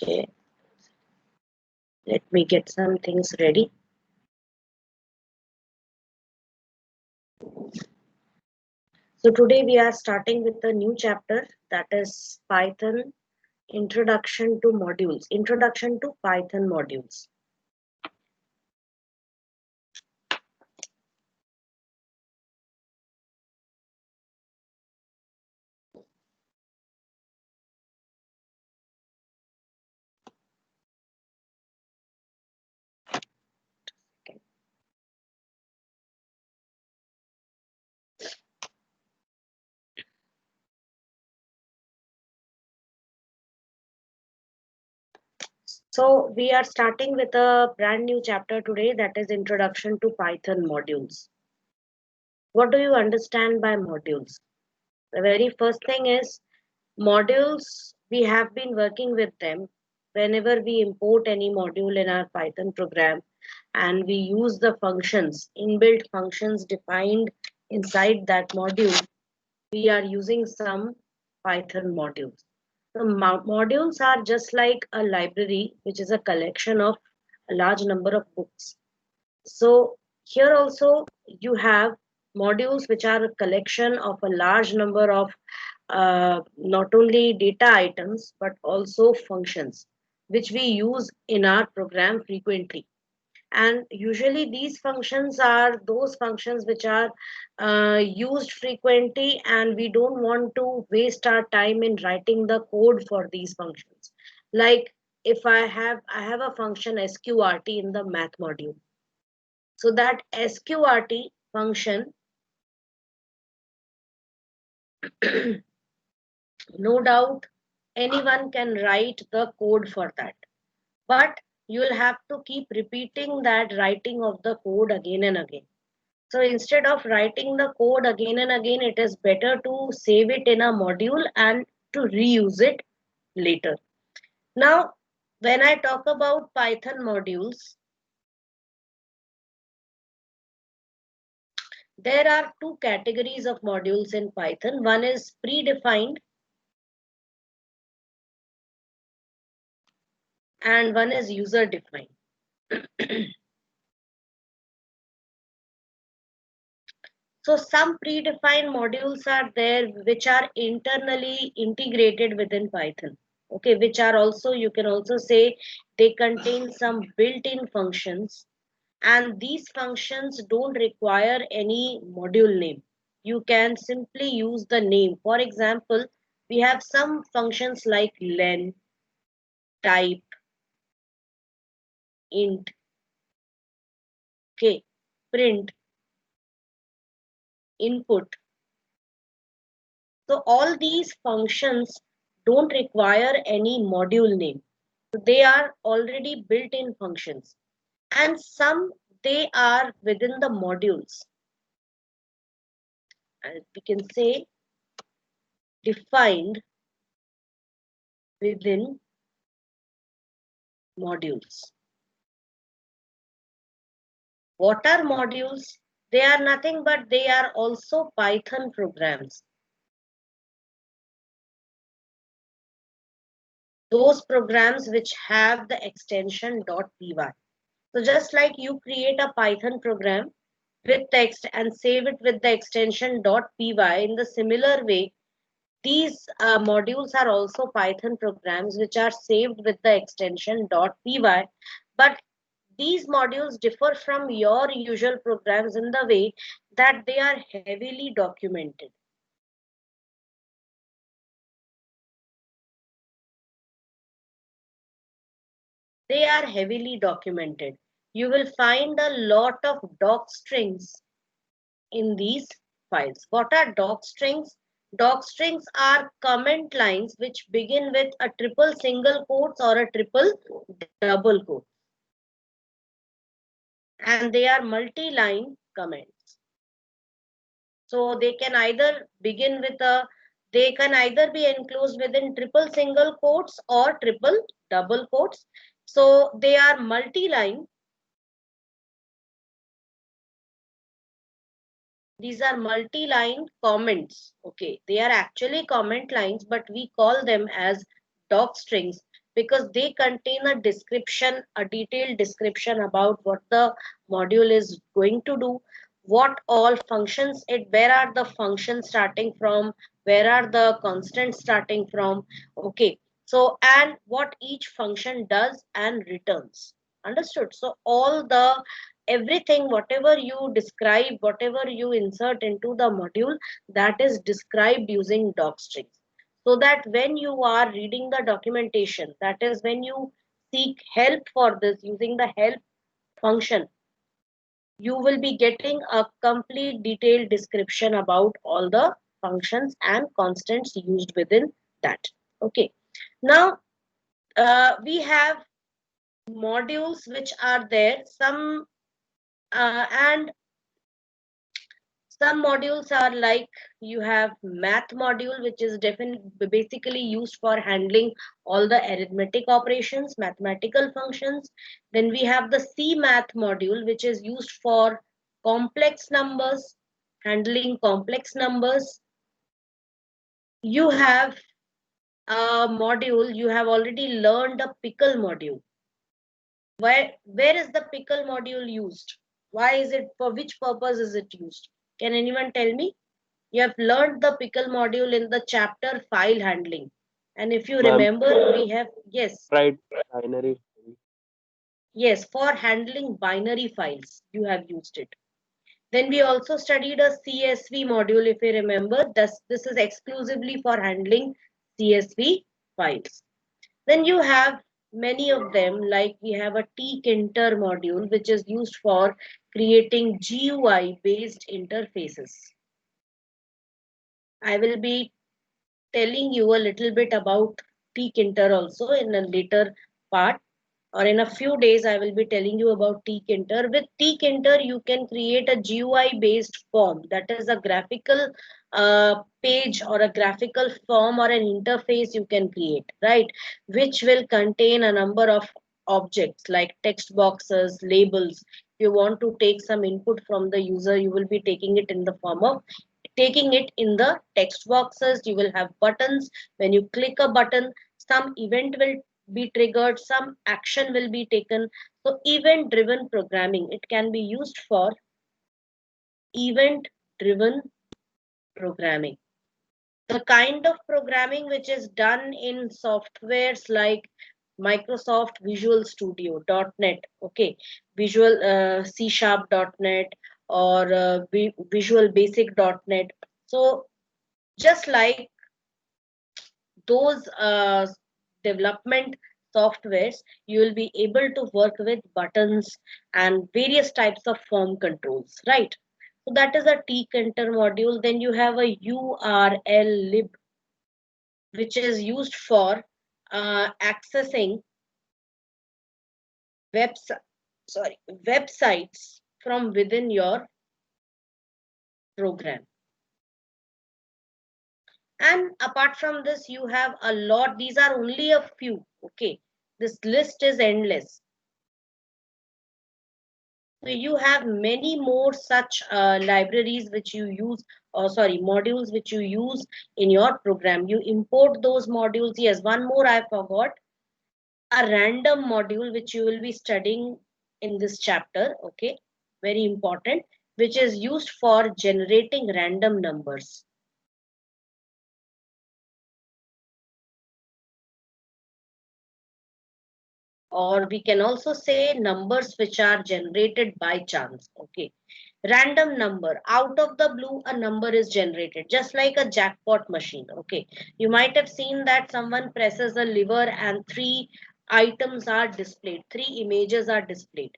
Okay, let me get some things ready. So today we are starting with a new chapter, that is Python Introduction to Modules. Introduction to Python Modules. So we are starting with a brand new chapter today, that is Introduction to Python Modules. What do you understand by modules? The very first thing is modules. We have been working with them whenever we import any module in our Python program, and we use the functions, inbuilt functions defined inside that module. We are using some Python modules. The modules are just like a library, which is a collection of a large number of books. So here also you have modules which are a collection of a large number of not only data items but also functions which we use in our program frequently. And usually these functions are those functions which are used frequently, and we don't want to waste our time in writing the code for these functions. Like if I have a function sqrt in the math module, so that sqrt function, no doubt anyone can write the code for that, but you'll have to keep repeating that writing of the code again and again. So instead of writing the code again and again, it is better to save it in a module and to reuse it later. Now, when I talk about Python modules, there are two categories of modules in Python. One is predefined and one is user defined. So some predefined modules are there which are internally integrated within Python. Okay, which are also, you can also say, they contain some built-in functions, and these functions don't require any module name. You can simply use the name. For example, we have some functions like len, type, int, okay, print, input. So all these functions don't require any module name. So they are already built-in functions. And some, they are within the modules. And we can say defined within modules. What are modules? They are nothing but they are also Python programs. Those programs which have the extension .py. So just like you create a Python program with text and save it with the extension .py, in the similar way, these modules are also Python programs which are saved with the extension .py, but these modules differ from your usual programs in the way that they are heavily documented. They are heavily documented. You will find a lot of doc strings in these files. What are doc strings? Doc strings are comment lines which begin with a triple single quotes or a triple double quote. And they are multi-line comments. So they can either begin with a, they can either be enclosed within triple single quotes or triple double quotes. So they are multi-line. These are multi-line comments. Okay, they are actually comment lines, but we call them as doc strings because they contain a description, a detailed description about what the module is going to do, what all functions it, where are the functions starting from, where are the constants starting from. Okay, so and what each function does and returns. Understood? So all the everything, whatever you describe, whatever you insert into the module, that is described using docstrings, so that when you are reading the documentation, that is when you seek help for this using the help function, you will be getting a complete detailed description about all the functions and constants used within that. Okay, now we have modules which are there, some and some modules are like, you have math module, which is basically used for handling all the arithmetic operations, mathematical functions. Then we have the C math module, which is used for complex numbers, handling complex numbers. You have a module, you have already learned a pickle module. Where is the pickle module used? Why is it, for which purpose is it used? Can anyone tell me? You have learned the pickle module in the chapter file handling. And if you Ma'am, remember, we have, yes, tried binary. yes, for handling binary files, you have used it. Then we also studied a CSV module, if you remember. This is exclusively for handling CSV files. Then you have many of them, like we have a tkinter module, which is used for creating GUI based interfaces. I will be telling you a little bit about tkinter also in a later part, or in a few days I will be telling you about tkinter. With tkinter you can create a GUI based form, that is a graphical page or a graphical form or an interface you can create, right, which will contain a number of objects like text boxes, labels. If you want to take some input from the user, you will be taking it in the form of taking it in the text boxes. You will have buttons. When you click a button, some event will be triggered, some action will be taken. So event driven programming, it can be used for event driven programming. The kind of programming which is done in softwares like Microsoft Visual Studio .NET, okay, Visual C Sharp .NET, or Visual Basic .NET. So just like those development softwares, you will be able to work with buttons and various types of form controls, right? So that is a tkinter module. Then you have a URL lib, which is used for accessing webs sorry websites from within your program. And apart from this, you have a lot. These are only a few. Okay, this list is endless. So you have many more such libraries which you use, or sorry, modules which you use in your program. You import those modules. Yes, one more I forgot, a random module which you will be studying in this chapter. Okay, very important, which is used for generating random numbers. Or we can also say numbers which are generated by chance. Okay, random number, out of the blue a number is generated, just like a jackpot machine. Okay, you might have seen that someone presses a lever and three items are displayed, three images are displayed.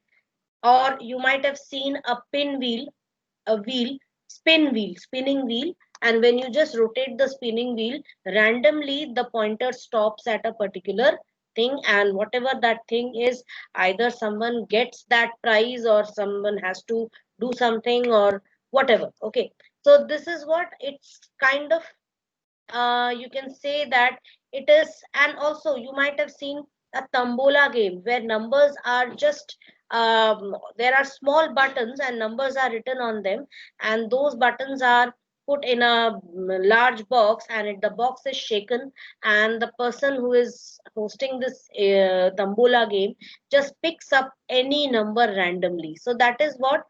Or you might have seen a pinwheel, a wheel, spinning wheel, and when you just rotate the spinning wheel, randomly the pointer stops at a particular thing, and whatever that thing is, either someone gets that prize or someone has to do something or whatever. Okay, so this is what it's kind of, you can say that it is. And also you might have seen a tombola game where numbers are just, there are small buttons and numbers are written on them, and those buttons are put in a large box, and the box is shaken, and the person who is hosting this tambola game just picks up any number randomly. So that is what,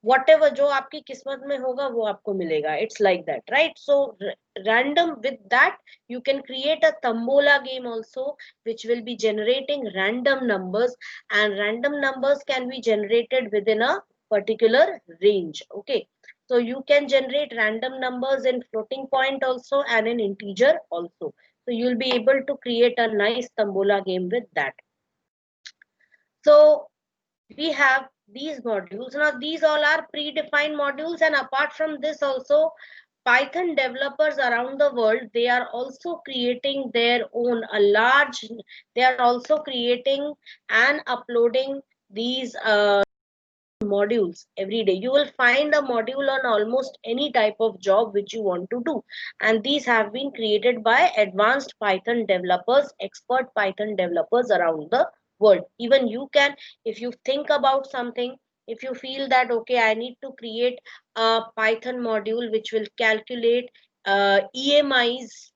whatever जो आपकी किस्मत में होगा वो आपको मिलेगा. It's like that, right? So random, with that you can create a tambola game also, which will be generating random numbers, and random numbers can be generated within a particular range. Okay, so you can generate random numbers in floating point also and in integer also. So you'll be able to create a nice tambola game with that. So we have these modules. Now these all are predefined modules, and apart from this also, Python developers around the world, they are also creating their own a large, they are also creating and uploading these modules every day. You will find a module on almost any type of job which you want to do, and these have been created by advanced Python developers, expert Python developers around the world. Even you can, if you think about something, if you feel that okay, I need to create a Python module which will calculate EMIs,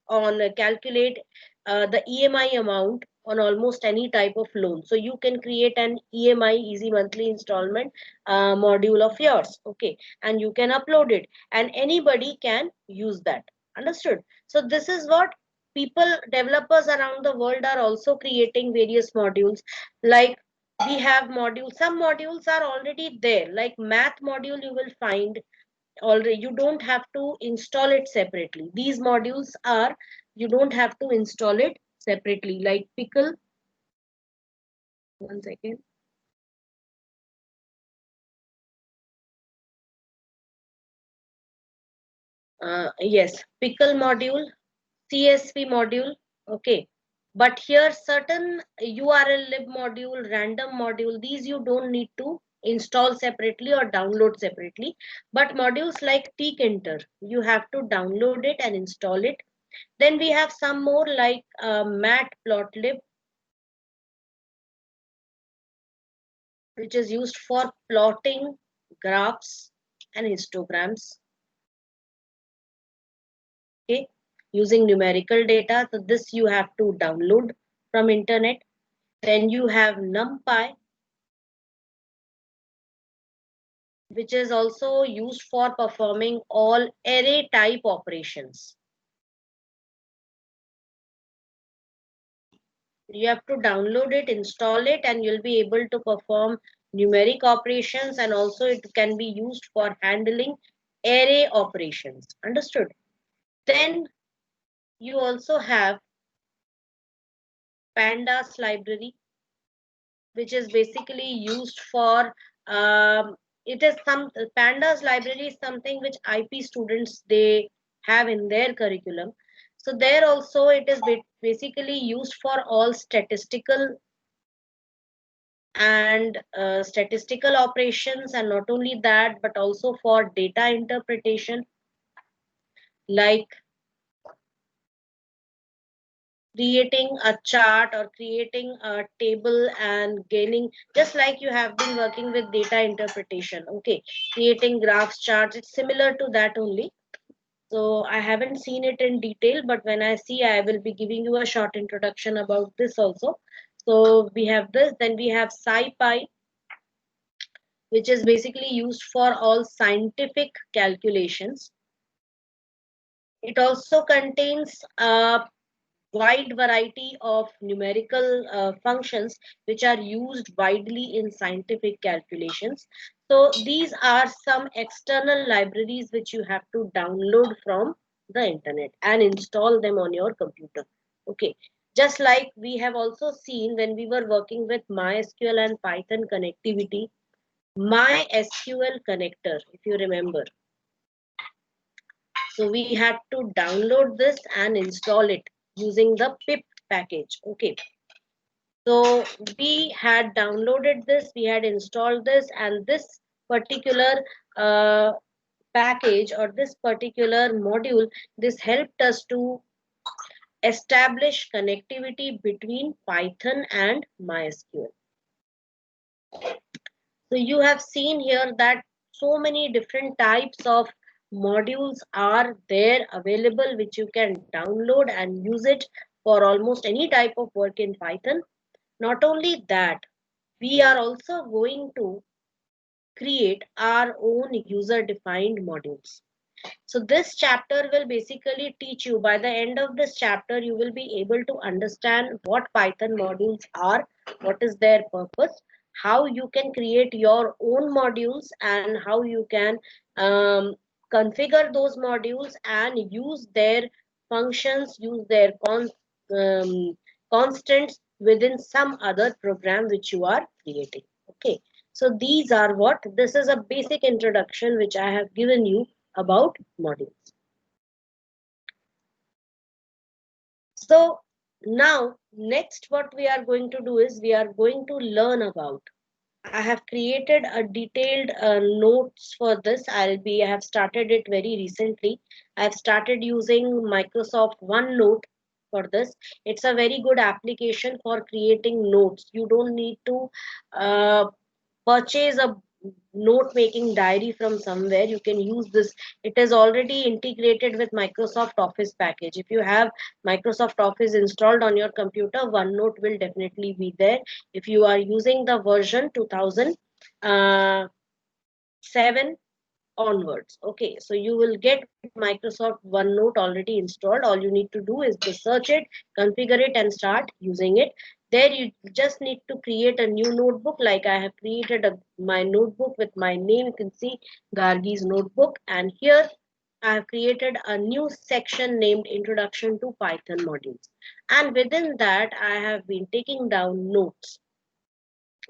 on calculate the EMI amount on almost any type of loan. So you can create an EMI, easy monthly installment module of yours. Okay, and you can upload it, and anybody can use that. Understood? So this is what people, developers around the world are also creating various modules. Like we have modules, some modules are already there, like math module you will find already. You don't have to install it separately. These modules are, you don't have to install it separately, like pickle. One second. Yes, pickle module, CSV module. Okay, but here certain URL lib module, random module, these you don't need to install separately or download separately. But modules like tkinter, you have to download it and install it. Then we have some more like matplotlib, which is used for plotting graphs and histograms. Okay, using numerical data. So this you have to download from internet. Then you have NumPy, which is also used for performing all array type operations. You have to download it, install it, and you'll be able to perform numeric operations, and also it can be used for handling array operations. Understood? Then you also have pandas library, which is basically used for it is some pandas library is something which IP students they have in their curriculum. So there also it is basically used for all statistical and statistical operations, and not only that but also for data interpretation, like creating a chart or creating a table and gaining, just like you have been working with data interpretation. Okay, creating graphs, charts, it's similar to that only. So I haven't seen it in detail, but when I see, I will be giving you a short introduction about this also. So we have this, then we have SciPy, which is basically used for all scientific calculations. It also contains a wide variety of numerical functions which are used widely in scientific calculations. So these are some external libraries which you have to download from the internet and install them on your computer. Okay, just like we have also seen when we were working with MySQL and Python connectivity, MySQL connector, if you remember. So we had to download this and install it using the pip package. Okay, so we had downloaded this, we had installed this, and this particular package or this particular module, this helped us to establish connectivity between Python and MySQL. So you have seen here that so many different types of modules are there available which you can download and use it for almost any type of work in Python. Not only that, we are also going to create our own user defined modules. So this chapter will basically teach you, by the end of this chapter, you will be able to understand what Python modules are, what is their purpose, how you can create your own modules, and how you can configure those modules and use their functions, use their um, constants within some other program which you are creating. Okay. So these are what, this is a basic introduction which I have given you about modules. So now next what we are going to do is we are going to learn about, I have created a detailed notes for this. I have started it very recently. I have started using Microsoft OneNote for this. It's a very good application for creating notes. You don't need to uh, purchase a note making diary from somewhere. You can use this. It is already integrated with Microsoft Office package. If you have Microsoft Office installed on your computer, OneNote will definitely be there. If you are using the version 2007 onwards, okay, so you will get Microsoft OneNote already installed. All you need to do is to search it, configure it, and start using it. There you just need to create a new notebook, like I have created my notebook with my name. You can see Gargi's notebook, and here I have created a new section named Introduction to Python Modules, and within that I have been taking down notes.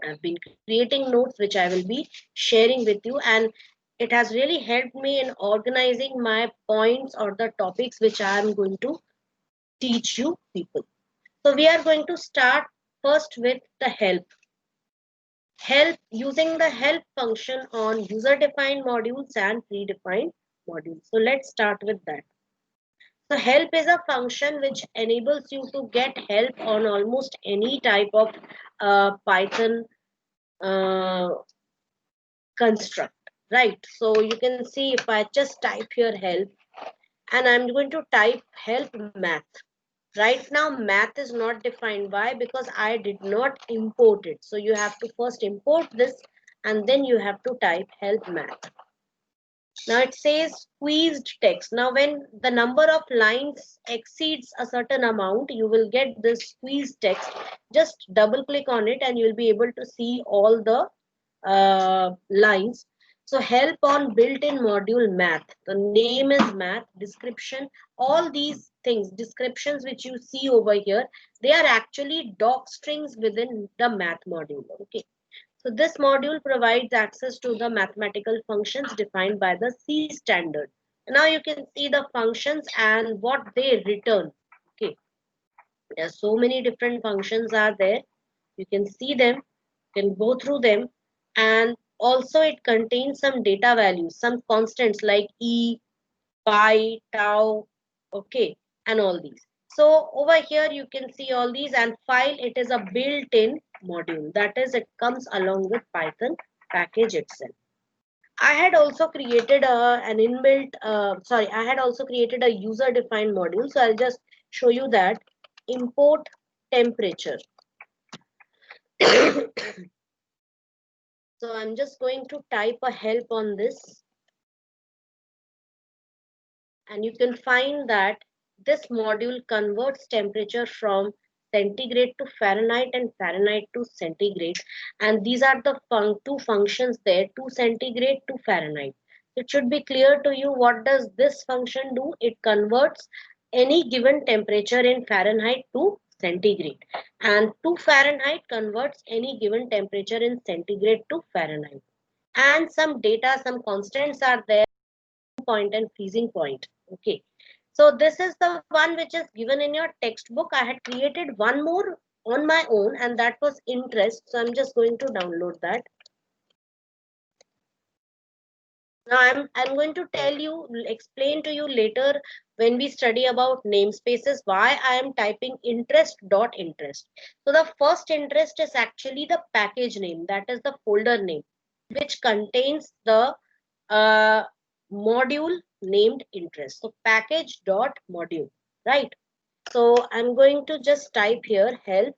I've been creating notes which I will be sharing with you, and it has really helped me in organizing my points or the topics which I am going to teach you people. So we are going to start first with the help. Help, using the help function on user defined modules and predefined modules. So let's start with that. So help is a function which enables you to get help on almost any type of Python uh, construct, right? So you can see if I just type here help, and I'm going to type help math. Right now math is not defined. Why? Because I did not import it. So you have to first import this, and then you have to type help math. Now it says squeezed text. Now when the number of lines exceeds a certain amount, you will get this squeezed text. Just double click on it and you'll be able to see all the lines. So help on built-in module math. The name is math, description, all these things, descriptions which you see over here, they are actually doc strings within the math module. Okay. So this module provides access to the mathematical functions defined by the C standard. Now you can see the functions and what they return. Okay. There are so many different functions are there. You can see them, you can go through them, and also it contains some data values, some constants like e, pi, tau, okay, and all these. So over here you can see all these, and file, it is a built-in module, that is it comes along with Python package itself. I had also created an inbuilt I had also created a user defined module. So I'll just show you that. Import temperature. So I'm just going to type a help on this, and you can find that this module converts temperature from centigrade to Fahrenheit and Fahrenheit to centigrade, and these are the two functions there, to centigrade to Fahrenheit. It should be clear to you what does this function do. It converts any given temperature in Fahrenheit to centigrade, and to Fahrenheit converts any given temperature in centigrade to Fahrenheit, and some data, some constants are there, point and freezing point. Okay, so this is the one which is given in your textbook. I had created one more on my own, and that was interest. So I'm just going to download that. Now I'm going to tell you, explain to you later when we study about namespaces why I am typing interest dot interest. So the first interest is actually the package name, that is the folder name, which contains the uh, module named interest. So package dot module, right? So I'm going to just type here help,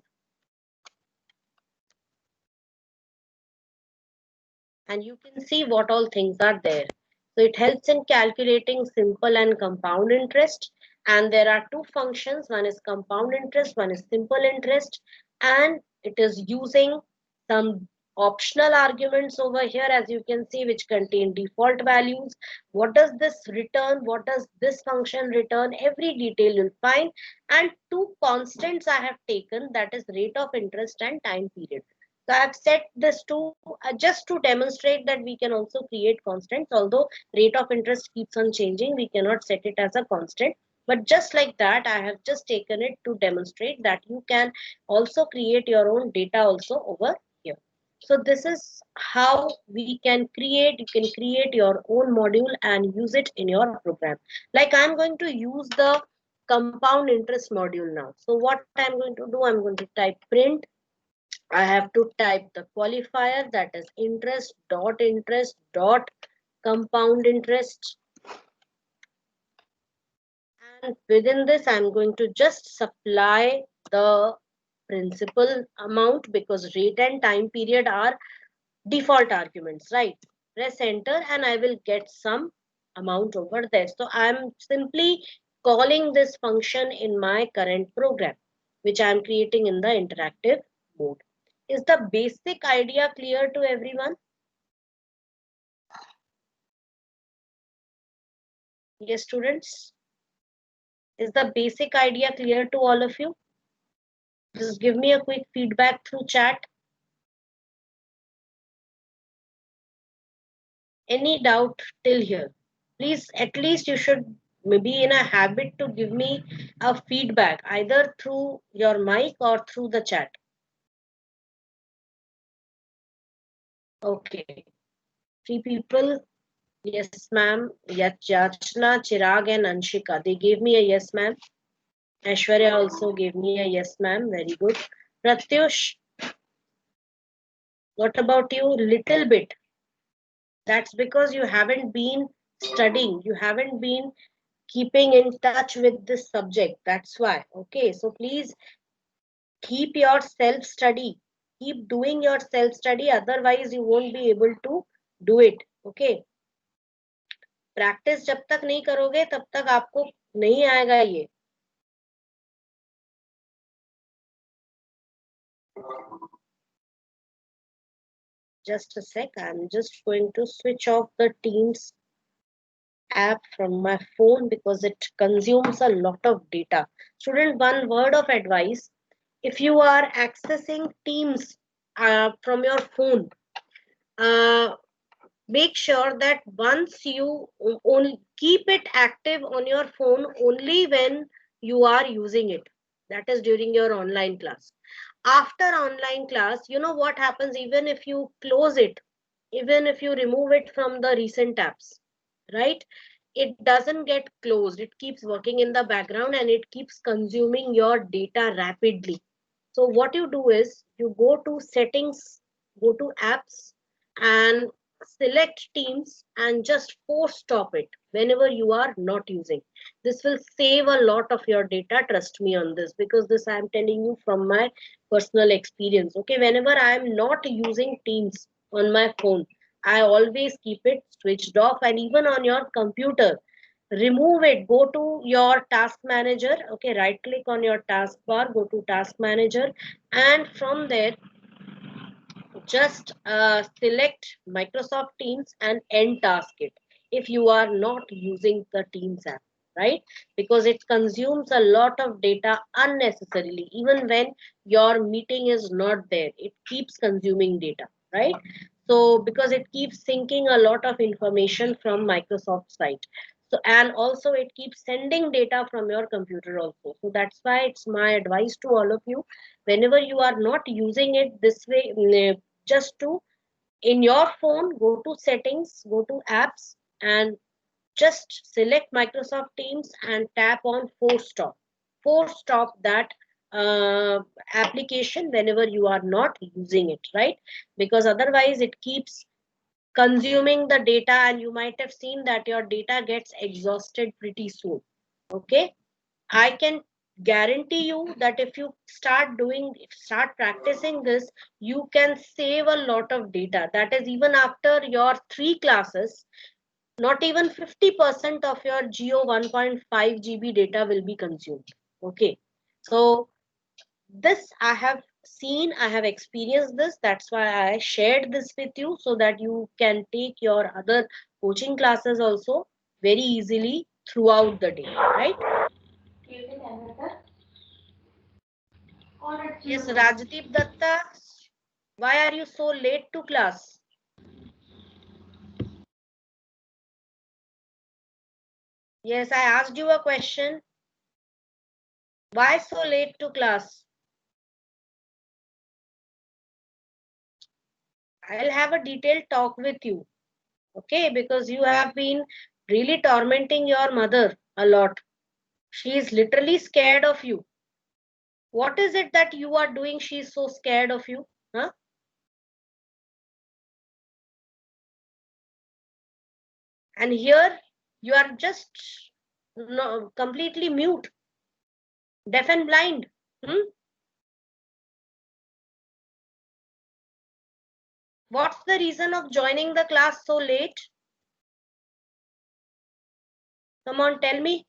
and you can see what all things are there. So it helps in calculating simple and compound interest. And there are two functions. One is compound interest, one is simple interest. And it is using some optional arguments over here, as you can see, which contain default values. What does this return? What does this function return? Every detail you'll find. And two constants I have taken, that is rate of interest and time period. So I've set this to just to demonstrate that we can also create constants. Although rate of interest keeps on changing, we cannot set it as a constant. But just like that, I have just taken it to demonstrate that you can also create your own data also over here. So this is how we can create. You can create your own module and use it in your program. Like I'm going to use the compound interest module now. So what I'm going to do, I'm going to type print. I have to type the qualifier, that is interest dot compound interest, and within this I'm going to just supply the principal amount, because rate and time period are default arguments, right? Press enter and I will get some amount over there. So I'm simply calling this function in my current program, which I'm creating in the interactive mode. Is the basic idea clear to everyone? Yes, students. Is the basic idea clear to all of you? Just give me a quick feedback through chat. Any doubt till here? Please, at least you should be in a habit to give me a feedback either through your mic or through the chat. Okay. Three people. Yes, ma'am. Yachna, Chirag, and Anshika. They gave me a yes, ma'am. Aishwarya also gave me a yes, ma'am. Very good. Pratyush, what about you? Little bit. That's because you haven't been studying. You haven't been keeping in touch with this subject. That's why. Okay. So please keep your self study. Keep doing your self study. Otherwise, you won't be able to do it. Okay. Practice जब तक नहीं करोगे तब तक आपको नहीं आएगा ये. Just a sec. I'm just going to switch off the Teams app from my phone because it consumes a lot of data. Student, one word of advice. If you are accessing Teams from your phone, uh, make sure that once you only keep it active on your phone only when you are using it. That is during your online class. After online class, you know what happens, even if you close it, even if you remove it from the recent apps, right? It doesn't get closed. It keeps working in the background and it keeps consuming your data rapidly. So what you do is you go to settings, go to apps and select Teams and just force stop it whenever you are not using. This will save a lot of your data. Trust me on this, because this I am telling you from my personal experience. Okay, whenever I am not using Teams on my phone, I always keep it switched off, and even on your computer remove it. Go to your task manager. Okay, right click on your taskbar, go to task manager, and from there just select Microsoft Teams and end task it if you are not using the Teams app, right? Because it consumes a lot of data unnecessarily. Even when your meeting is not there, it keeps consuming data, right? So because it keeps syncing a lot of information from Microsoft site. So and also it keeps sending data from your computer also. So that's why it's my advice to all of you, whenever you are not using it this way, just to in your phone go to settings, go to apps, and just select Microsoft Teams and tap on force stop that uh, application whenever you are not using it, right? Because otherwise it keeps consuming the data, and you might have seen that your data gets exhausted pretty soon. Okay, I can guarantee you that if you start practicing this, you can save a lot of data. That is, even after your 3 classes, not even 50% of your Geo 1.5 GB data will be consumed. Okay, so this I have seen, I have experienced this. That's why I shared this with you, so that you can take your other coaching classes also very easily throughout the day, right? Yes, Rajdeep Datta, why are you so late to class? Yes, I asked you a question. Why so late to class? I'll have a detailed talk with you. Okay, because you have been really tormenting your mother a lot. She is literally scared of you. What is it that you are doing? She's so scared of you. Huh? And here you are just no, completely mute, deaf and blind. Hmm? What's the reason of joining the class so late? Come on, tell me.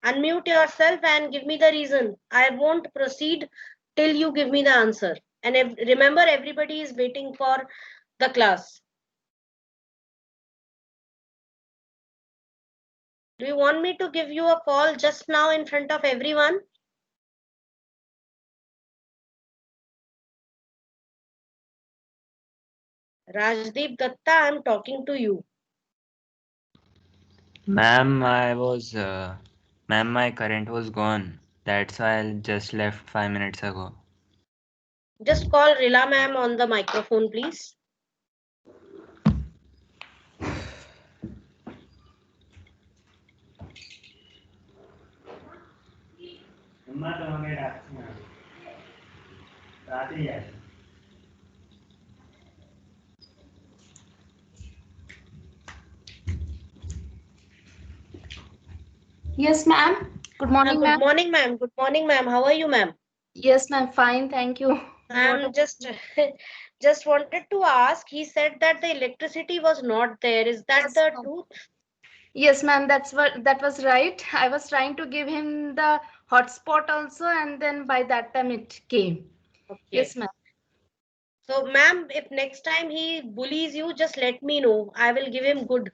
Unmute yourself and give me the reason. I won't proceed till you give me the answer. And remember, everybody is waiting for the class. Do you want me to give you a call just now in front of everyone? Rajdeep Datta, I'm talking to you. Ma'am, ma'am, my current was gone. That's why I just left 5 minutes ago. Just call Rila ma'am on the microphone, please. Yes, ma'am. Good morning, Good ma'am. morning, ma'am. Good morning, ma'am. How are you, ma'am? Yes, ma'am. Fine, thank you. What I'm about just you? just wanted to ask. He said that the electricity was not there. Is that Yes, the ma'am. truth? Yes, ma'am. That was right. I was trying to give him the hotspot also, and then by that time it came. Okay. Yes, ma'am. So, ma'am, if next time he bullies you, just let me know. I will give him good.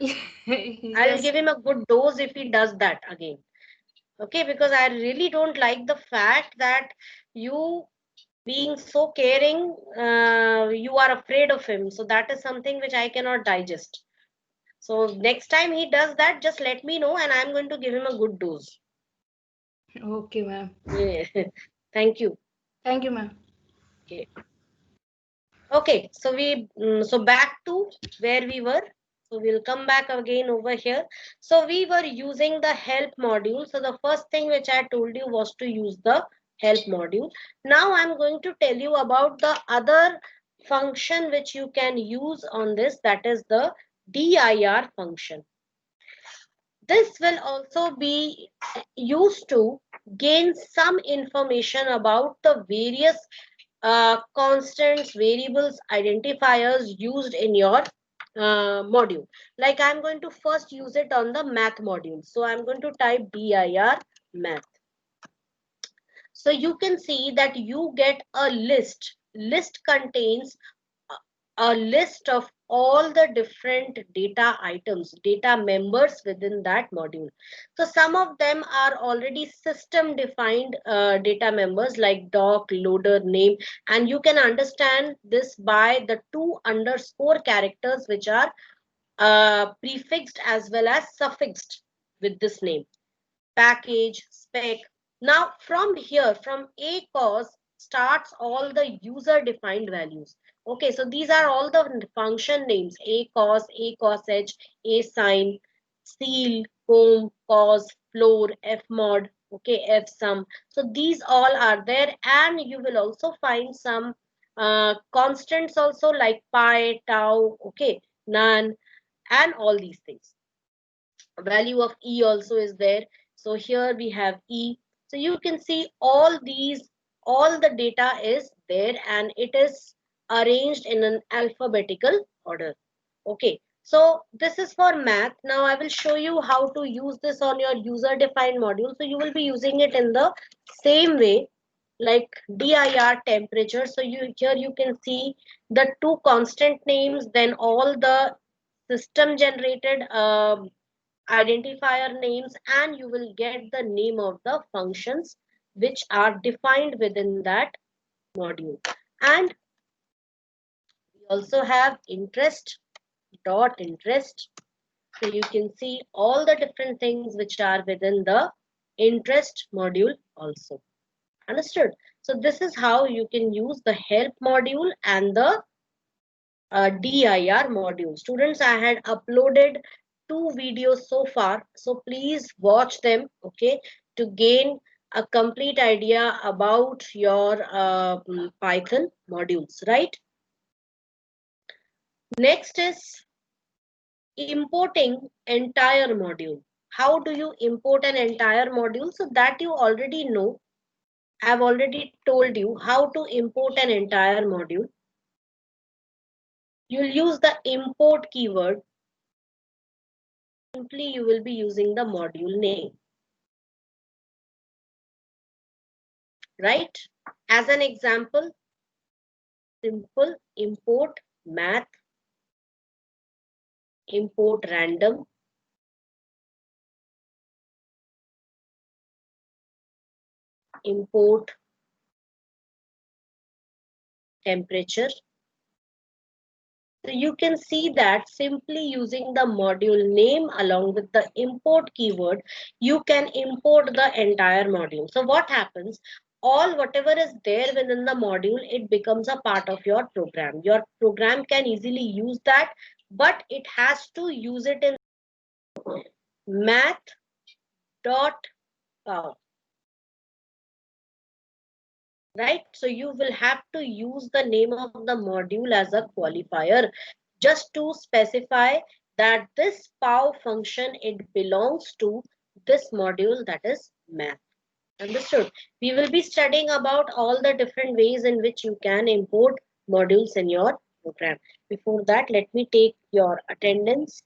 I'll Yes. give him a good dose if he does that again. Okay, because I really don't like the fact that you being so caring, you are afraid of him. So that is something which I cannot digest. So next time he does that, just let me know and I'm going to give him a good dose. Okay, ma'am. Yeah. Thank you. Thank you, ma'am. Okay. Okay. So so back to where we were. So we'll come back again over here. So we were using the help module. So the first thing which I told you was to use the help module. Now I'm going to tell you about the other function which you can use on this. That is the dir function. This will also be used to gain some information about the various constants, variables, identifiers used in your module. Like I'm going to first use it on the math module. So I'm going to type dir math. So you can see that you get a list. List contains a list of all the different data items, data members within that module. So some of them are already system defined data members like doc, loader, name, and you can understand this by the two underscore characters which are prefixed as well as suffixed with this name. Package, spec. Now from here, from ACOS starts all the user defined values. Okay, so these are all the function names: ACOS, ACOSH, ASign, seal, comb, cos, floor, fmod, okay, fsum. So these all are there, and you will also find some constants also like pi, tau, okay, none, and all these things. Value of E also is there. So here we have E. So you can see all these, all the data is there and it is arranged in an alphabetical order. Okay. So this is for math. Now I will show you how to use this on your user defined module. So you will be using it in the same way like dir temperature. So here you can see the two constant names, then all the system generated identifier names, and you will get the name of the functions which are defined within that module. And we also have interest dot interest. So you can see all the different things which are within the interest module also. Understood? So this is how you can use the help module and the dir module. Students, I had uploaded 2 videos so far, so please watch them, okay, to gain a complete idea about your Python modules, right? Next is importing entire module. How do you import an entire module? So that you already know. I've already told you how to import an entire module. You'll use the import keyword. Simply you will be using the module name, right? As an example, simple import math, import random, import temperature. So you can see that simply using the module name along with the import keyword, you can import the entire module. So what happens? All whatever is there within the module, it becomes a part of your program. Your program can easily use that, but it has to use it in math.pow. Right? So you will have to use the name of the module as a qualifier just to specify that this POW function, it belongs to this module, that is math. Understood? We will be studying about all the different ways in which you can import modules in your program. Before that, let me take your attendance.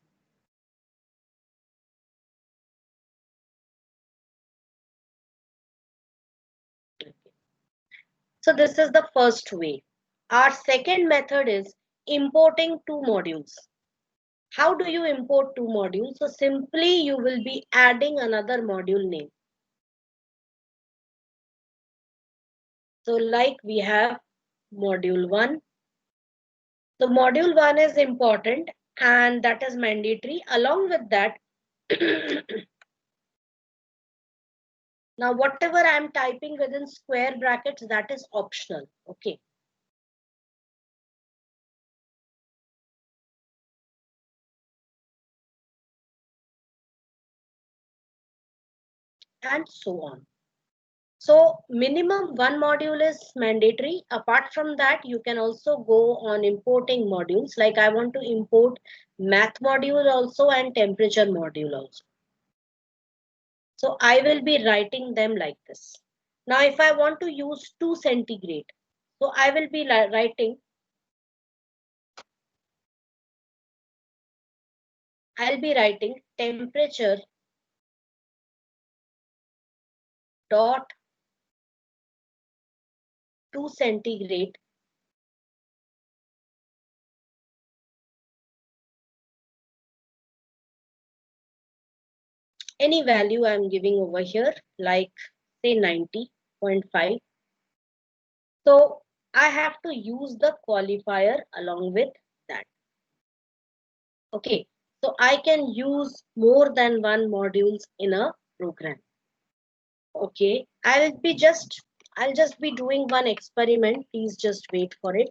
So this is the first way. Our second method is importing two modules. How do you import two modules? So simply you will be adding another module name. So like we have module 1. So module 1 is important and that is mandatory. Along with that, now whatever I am typing within square brackets, that is optional. Okay. And so on. So minimum one module is mandatory. Apart from that, you can also go on importing modules. Like I want to import math module also and temperature module also. So I will be writing them like this. Now, if I want to use 2 centigrade, so I will be writing, I'll be writing temperature dot 2 centigrade any value I'm giving over here, like say 90.5. So I have to use the qualifier along with that. Okay, so I can use more than one modules in a program. Okay, I'll just be doing one experiment. Please just wait for it.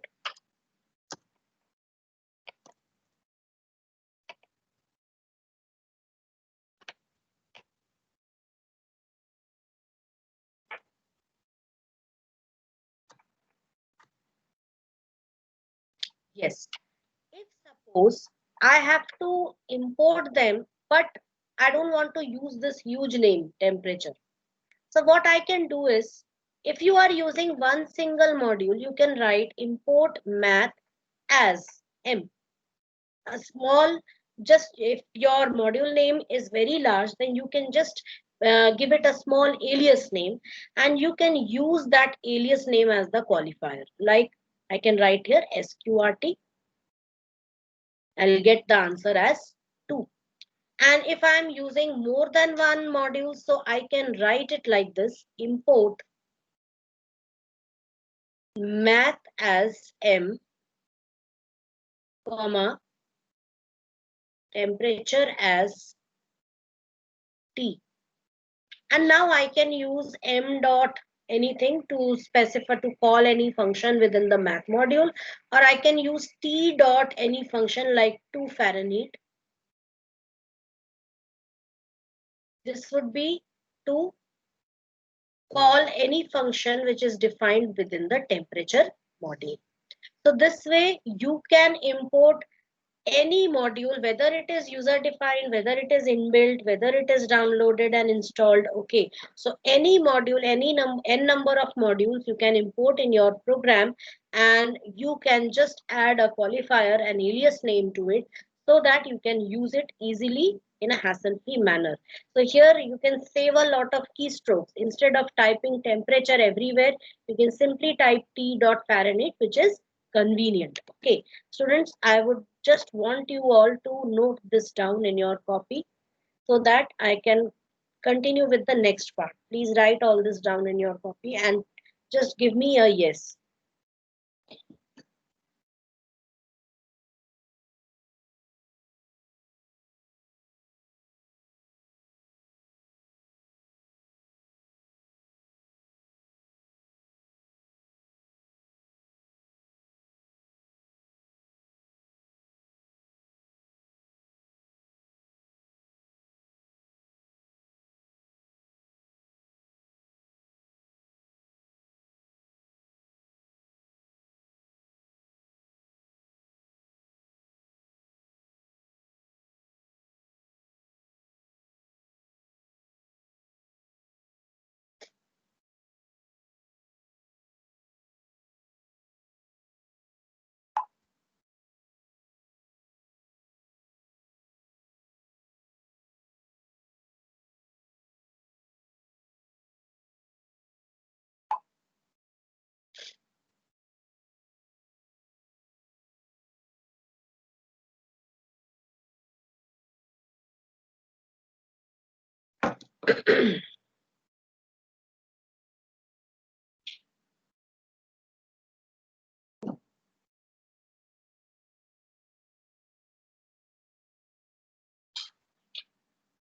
Yes. If suppose I have to import them, but I don't want to use this huge name, temperature. So what I can do is, if you are using one single module, you can write import math as M. A small, just if your module name is very large, then you can just give it a small alias name, and you can use that alias name as the qualifier. Like I can write here sqrt. I'll get the answer as 2. And if I'm using more than one module, so I can write it like this: import math as M, comma, temperature as T. And now I can use M dot anything to specify, to call any function within the math module, or I can use T dot any function like 2 Fahrenheit. This would be to call any function which is defined within the temperature module. So this way you can import any module, whether it is user defined, whether it is inbuilt, whether it is downloaded and installed. Okay, so any module, any n number of modules you can import in your program, and you can just add a qualifier, an alias name to it, so that you can use it easily in a hassle-free manner. So here you can save a lot of keystrokes. Instead of typing temperature everywhere, you can simply type T dot Fahrenheit, which is convenient. Okay, students, I would just want you all to note this down in your copy so that I can continue with the next part. Please write all this down in your copy and just give me a yes.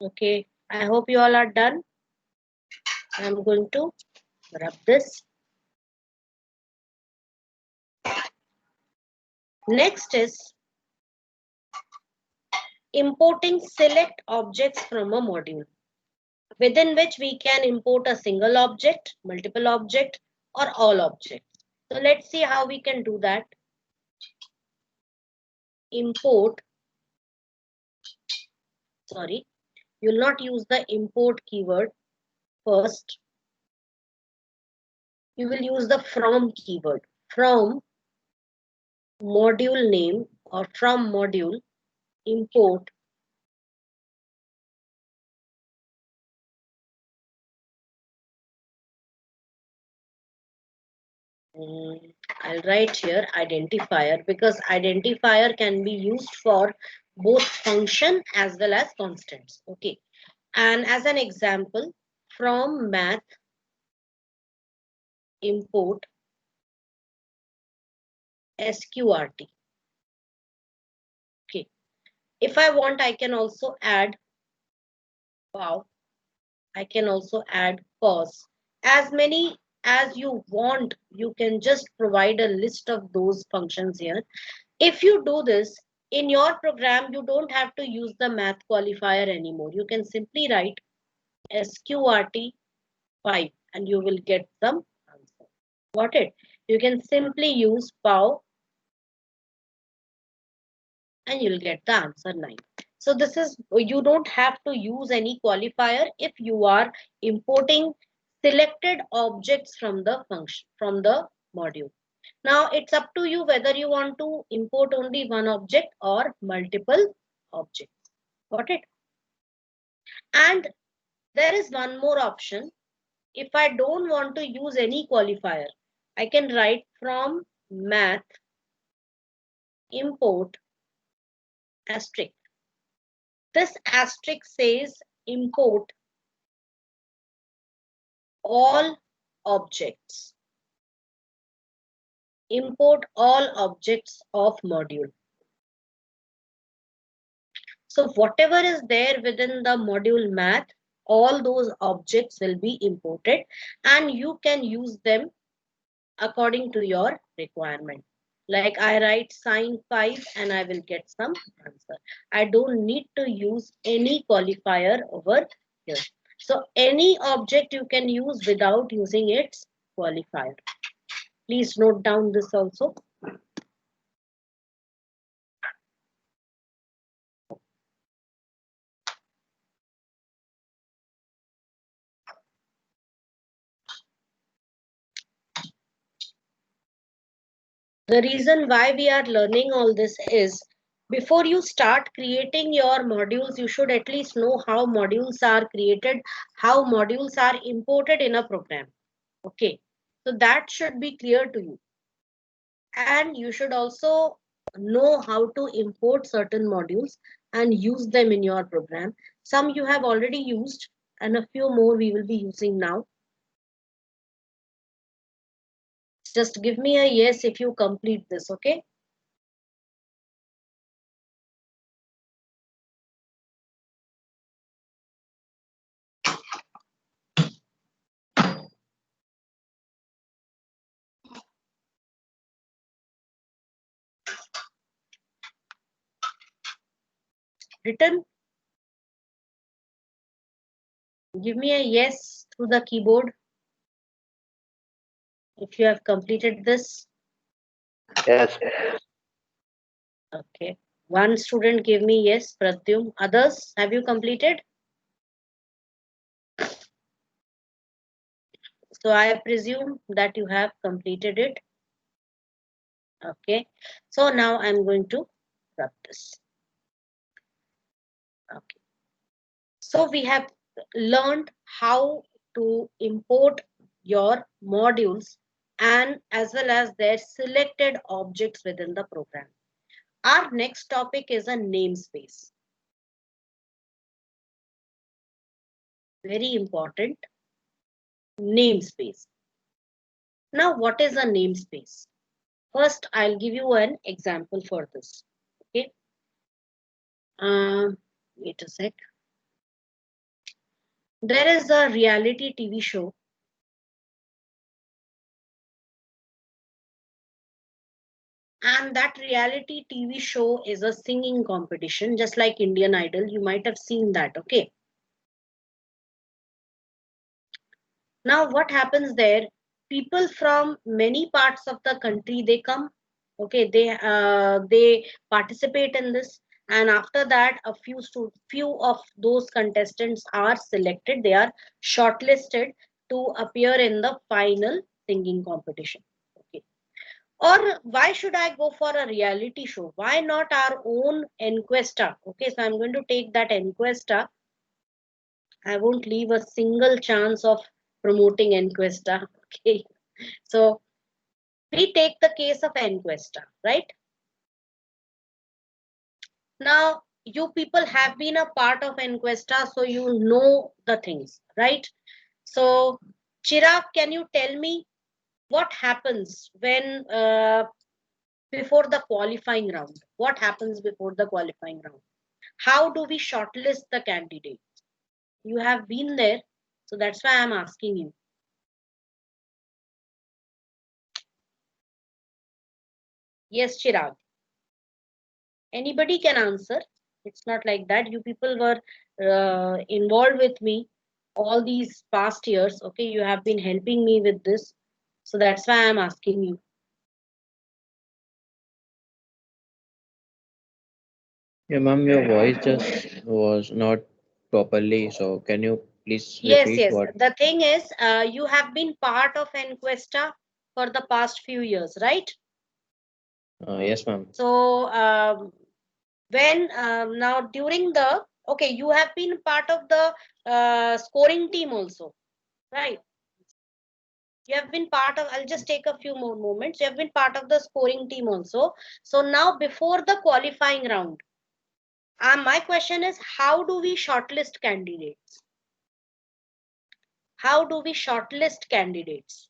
Okay, I hope you all are done. I'm going to rub this. Next is importing select objects from a module, within which we can import a single object, multiple object, or all objects. So let's see how we can do that. Import, sorry, you'll not use the import keyword first. You will use the from keyword. From module name or from module, import I'll write here identifier, because identifier can be used for both function as well as constants. Okay, and as an example, from math import sqrt. Okay, if I want, I can also add wow. I can also add cos. As many as you want, you can just provide a list of those functions here. If you do this in your program, you don't have to use the math qualifier anymore. You can simply write sqrt5 and you will get some answer. Got it? You can simply use pow and you'll get the answer 9. So this is, you don't have to use any qualifier if you are importing selected objects from the function, from the module. Now it's up to you whether you want to import only one object or multiple objects. Got it? And there is one more option. If I don't want to use any qualifier, I can write from math import asterisk. This asterisk says import all objects. Import all objects of module. So whatever is there within the module math, all those objects will be imported and you can use them according to your requirement. Like I write sine 5 and I will get some answer. I don't need to use any qualifier over here. So any object you can use without using its qualifier. Please note down this also. The reason why we are learning all this is before you start creating your modules, you should at least know how modules are created, how modules are imported in a program. Okay, so that should be clear to you. And you should also know how to import certain modules and use them in your program. Some you have already used and a few more we will be using now. Just give me a yes if you complete this, okay? Written? Give me a yes through the keyboard if you have completed this. Yes. Okay. One student gave me yes, Pratyum. Others, have you completed? So I presume that you have completed it. Okay. So now I'm going to rub this. Okay. So we have learned how to import your modules and as well as their selected objects within the program. Our next topic is a namespace. Very important. Namespace. Now, what is a namespace? First, I'll give you an example for this. Okay. Wait a sec. There is a reality TV show. And that reality TV show is a singing competition, just like Indian Idol. You might have seen that. Okay. Now, what happens there? People from many parts of the country, they come. Okay, they participate in this, and after that, a few of those contestants are selected. They are shortlisted to appear in the final singing competition. Okay. Or why should I go for a reality show? Why not our own Enquesta? Okay, so I'm going to take that Enquesta. I won't leave a single chance of promoting Enquesta. Okay, so we take the case of Enquesta, right? Now, you people have been a part of Enquesta, so you know the things, right? So, Chirag, can you tell me what happens when before the qualifying round? What happens before the qualifying round? How do we shortlist the candidates? You have been there, so that's why I'm asking you. Yes, Chirag. Anybody can answer. It's not like that. You people were involved with me all these past years. Okay, you have been helping me with this. So that's why I'm asking you. Yeah, ma'am, your voice just was not properly. So can you please Yes, repeat yes. what? The thing is, you have been part of Enquesta for the past few years, right? Yes, ma'am. So, when now during the, okay, you have been part of the scoring team also, right? You have been part of, I'll just take a few more moments. You have been part of the scoring team also. So now before the qualifying round, my question is, how do we shortlist candidates? How do we shortlist candidates?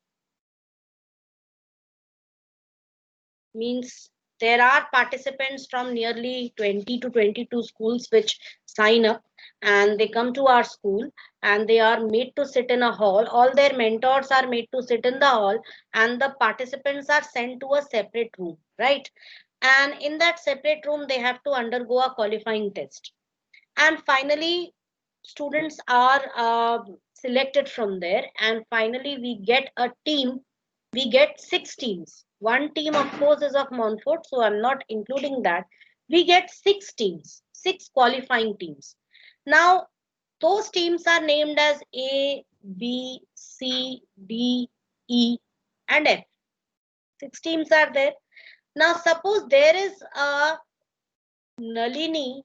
Means there are participants from nearly 20 to 22 schools which sign up, and they come to our school, and they are made to sit in a hall. All their mentors are made to sit in the hall, and the participants are sent to a separate room, right? And in that separate room they have to undergo a qualifying test, and finally students are selected from there, and finally we get a team. We get 6 teams. One team of course is of Montfort, so I'm not including that. We get 6 teams, 6 qualifying teams. Now those teams are named as A, B, C, D, E and F. 6 teams are there. Now suppose there is a Nalini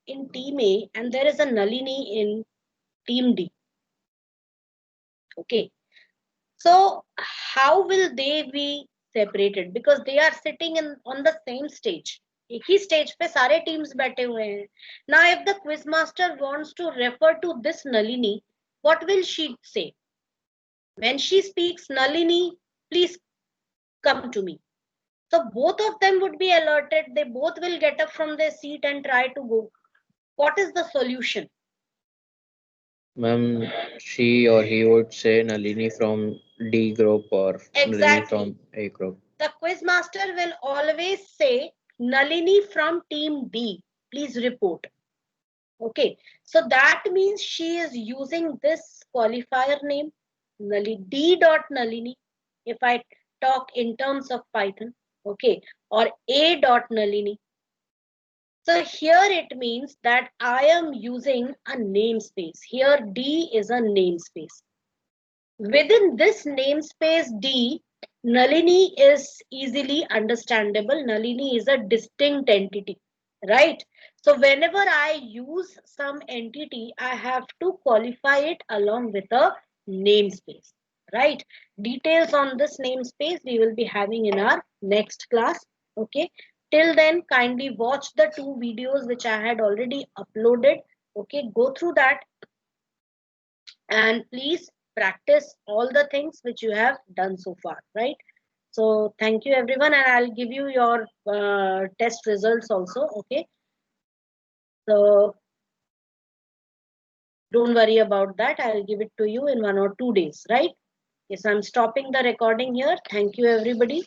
in team A and there is a Nalini in team D. Okay. So how will they be separated? Because they are sitting in on the same stage. एक ही stage पे सारे teams बैठे हुए हैं. Now if the quiz master wants to refer to this Nalini, what will she say? When she speaks, Nalini, please come to me. So both of them would be alerted. They both will get up from their seat and try to go. What is the solution? Ma'am, she or he would say Nalini from D group or Nalini Exactly. from A group. The quiz master will always say Nalini from team B, please report. Okay, so that means she is using this qualifier name D dot Nalini, if I talk in terms of Python, okay, or A dot Nalini. So here it means that I am using a namespace. Here D is a namespace. Within this namespace D, Nalini is easily understandable. Nalini is a distinct entity, right? So whenever I use some entity, I have to qualify it along with a namespace, right? Details on this namespace we will be having in our next class, okay? Till then, kindly watch the 2 videos which I had already uploaded, okay? Go through that and please practice all the things which you have done so far, right? So thank you everyone, and I'll give you your test results also, okay? So don't worry about that. I'll give it to you in 1 or 2 days, right? Yes, I'm stopping the recording here. Thank you everybody.